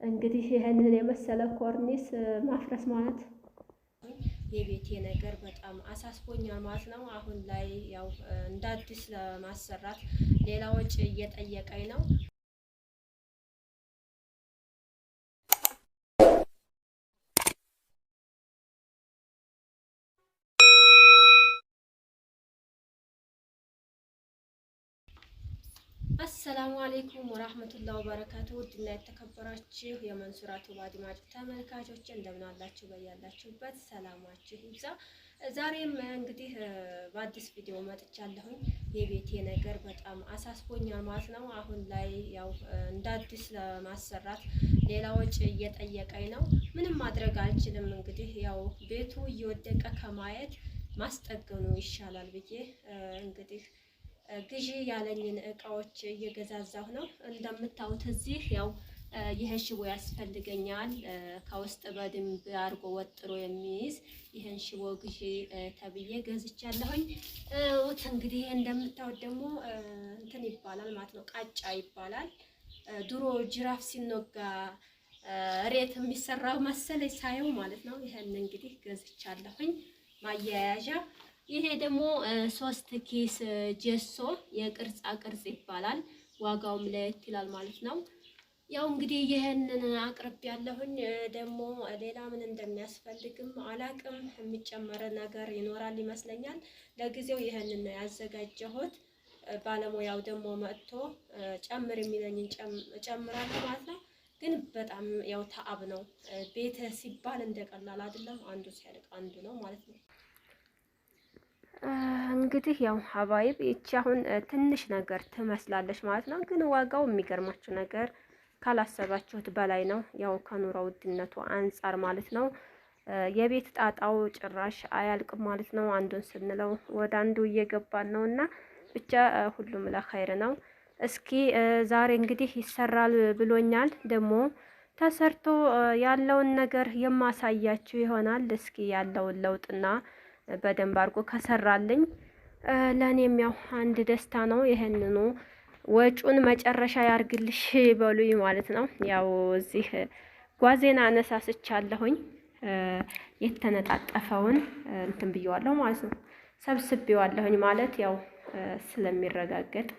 እንግዲህ ይሄንን የመሰለ ኮርኒስ ማፍረስ ማለት የቤቴ ነገር በጣም አሳስቦኛል ማለት ነው። አሁን ላይ ያው እንደ አዲስ ለማሰራት ሌላ ወጪ እየጠየቀኝ ነው። አሰላሙ አለይኩም ወራህመቱላሂ ወበረካቱ። ውድና የተከበራችሁ የመንሱራት አድማጭ ተመልካቾች እንደምን አላችሁ? በያላችሁበት ሰላማችሁ ይብዛ። ዛሬም እንግዲህ በአዲስ ቪዲዮ መጥቻለሁኝ። የቤቴ ነገር በጣም አሳስቦኛል ማለት ነው። አሁን ላይ ያው እንደ አዲስ ለማሰራት ሌላ ወጪ እየጠየቀኝ ነው። ምንም ማድረግ አልችልም። እንግዲህ ያው ቤቱ እየወደቀ ከማየት ማስጠገኑ ይሻላል ብዬ እንግዲህ ግዢ ያለኝን እቃዎች እየገዛዛሁ ነው። እንደምታዩት እዚህ ያው ይሄ ሽቦ ያስፈልገኛል። ከውስጥ በደንብ አድርጎ ወጥሮ የሚይዝ ይሄን ሽቦ ግዢ ተብዬ ገዝቻለሁኝ። እንግዲህ እንደምታዩት ደግሞ እንትን ይባላል ማለት ነው፣ ቃጫ ይባላል። ድሮ ጅራፍ ሲኖጋ ሬት የሚሰራው መሰለኝ ሳየው ማለት ነው። ይሄን እንግዲህ ገዝቻለሁኝ ማያያዣ። ይሄ ደግሞ 3 ኪስ ጀሶ የቅርጻ ቅርጽ ይባላል። ዋጋውም ለየት ይላል ማለት ነው። ያው እንግዲህ ይሄንን አቅርብ ያለሁኝ ደግሞ ሌላ ምን እንደሚያስፈልግም አላቅም። የሚጨመር ነገር ይኖራል ይመስለኛል። ለጊዜው ይሄንን ነው ያዘጋጀሁት። ባለሙያው ደግሞ መጥቶ ጨምር የሚለኝን ጨምራለሁ ማለት ነው። ግን በጣም ያው ተአብ ነው። ቤት ሲባል እንደቀላል አይደለም። አንዱ ሲያልቅ አንዱ ነው ማለት ነው። እንግዲህ ያው ሀባይብ ይቺ አሁን ትንሽ ነገር ትመስላለች ማለት ነው። ግን ዋጋው የሚገርማችሁ ነገር ካላሰባችሁት በላይ ነው። ያው ከኑሮ ውድነቱ አንጻር ማለት ነው። የቤት ጣጣው ጭራሽ አያልቅም ማለት ነው። አንዱን ስንለው ወደ አንዱ እየገባን ነው እና ብቻ ሁሉም ለኸይር ነው። እስኪ ዛሬ እንግዲህ ይሰራል ብሎኛል። ደግሞ ተሰርቶ ያለውን ነገር የማሳያችሁ ይሆናል። እስኪ ያለውን ለውጥና በደንብ አድርጎ ከሰራልኝ ለኔም ያው አንድ ደስታ ነው። ይሄንኑ ወጩን መጨረሻ ያርግልሽ በሉኝ ማለት ነው። ያው እዚህ ጓዜና አነሳስቻለሁኝ። የተነጣጠፈውን እንትን ብየዋለሁ ማለት ነው። ሰብስቤዋለሁኝ ማለት ያው ስለሚረጋገጥ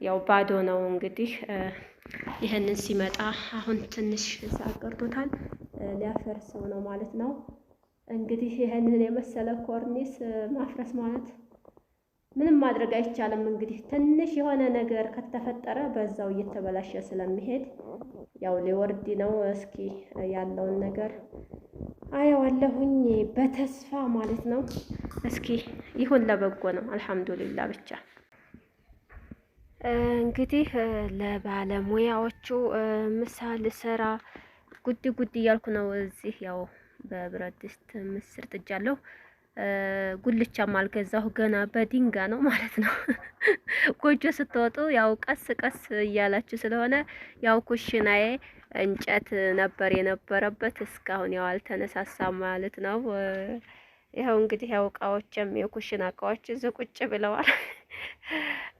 ያው ባዶ ነው እንግዲህ ይሄንን ሲመጣ አሁን ትንሽ ሳቀርቶታል ሊያፈርሰው ነው ማለት ነው። እንግዲህ ይሄንን የመሰለ ኮርኒስ ማፍረስ ማለት ምንም ማድረግ አይቻልም። እንግዲህ ትንሽ የሆነ ነገር ከተፈጠረ በዛው እየተበላሸ ስለሚሄድ ያው ሊወርድ ነው። እስኪ ያለውን ነገር አየዋለሁኝ በተስፋ ማለት ነው። እስኪ ይሁን ለበጎ ነው። አልሐምዱሊላህ ብቻ እንግዲህ ለባለሙያዎቹ ምሳል ሰራ ጉድ ጉድ እያልኩ ነው። እዚህ ያው በብረት ድስት ምስር ጥጃለሁ። ጉልቻም አልገዛሁ ገና በድንጋ ነው ማለት ነው። ጎጆ ስትወጡ ያው ቀስ ቀስ እያላችሁ ስለሆነ ያው ኩሽናዬ እንጨት ነበር የነበረበት እስካሁን ያው አልተነሳሳም ማለት ነው። ይኸው እንግዲህ ያው እቃዎችም የኩሽና እቃዎች እዚህ ቁጭ ብለዋል።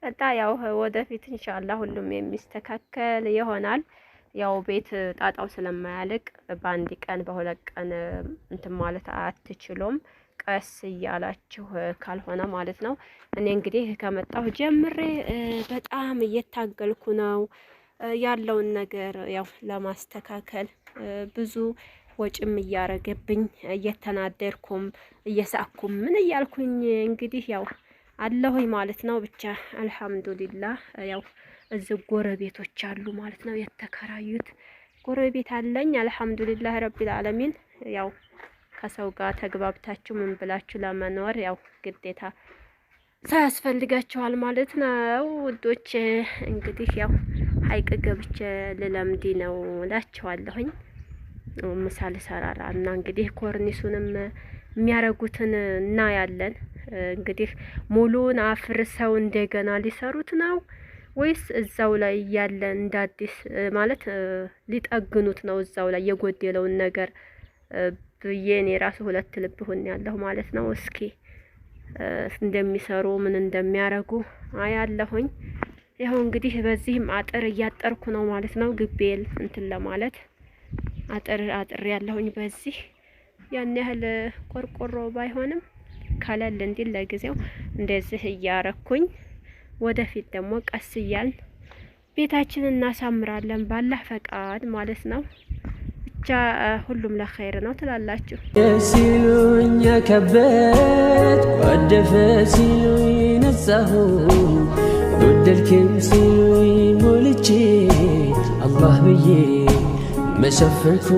እና ያው ወደፊት ኢንሻአላህ ሁሉም የሚስተካከል ይሆናል። ያው ቤት ጣጣው ስለማያልቅ በአንድ ቀን በሁለት ቀን እንትን ማለት አትችሉም። ቀስ እያላችሁ ካልሆነ ማለት ነው። እኔ እንግዲህ ከመጣሁ ጀምሬ በጣም እየታገልኩ ነው ያለውን ነገር ያው ለማስተካከል ብዙ ወጭም እያረገብኝ እየተናደርኩም እየሳኩም ምን እያልኩኝ እንግዲህ ያው አለሁኝ ማለት ነው። ብቻ አልሐምዱሊላህ ያው እዚህ ጎረቤቶች አሉ ማለት ነው። የተከራዩት ጎረቤት አለኝ። አልሐምዱሊላህ ረቢል ዓለሚን ያው ከሰው ጋር ተግባብታችሁ ምን ብላችሁ ለመኖር ያው ግዴታ ሳያስፈልጋችኋል ማለት ነው ውዶች። እንግዲህ ያው ሀይቅ ገብቼ ልለምዲ ነው እላችኋለሁኝ። ምሳሌ ሰራራ እና እንግዲህ ኮርኒሱንም የሚያረጉትን እናያለን። እንግዲህ ሙሉን አፍርሰው እንደገና ሊሰሩት ነው ወይስ እዛው ላይ ያለ እንደ አዲስ ማለት ሊጠግኑት ነው? እዛው ላይ የጎደለውን ነገር ብዬ እኔ ራሱ ሁለት ልብ ሆን ያለሁ ማለት ነው። እስኪ እንደሚሰሩ ምን እንደሚያረጉ አያለሁኝ። ያው እንግዲህ በዚህም አጥር እያጠርኩ ነው ማለት ነው። ግቤል እንትን ለማለት አጥር ያለሁኝ በዚህ ያን ያህል ቆርቆሮ ባይሆንም ከለል እንዲል ለጊዜው እንደዚህ እያረኩኝ ወደፊት ደግሞ ቀስ እያልን ቤታችንን እናሳምራለን ባላህ ፈቃድ ማለት ነው። ብቻ ሁሉም ለኸይር ነው ትላላችሁ። ሲሉኝ ከበት ወደፈ ሲሉኝ ነጻሁ ወደልክም ሲሉኝ ሞልቼ አላህ ብዬ መሸፈንኩ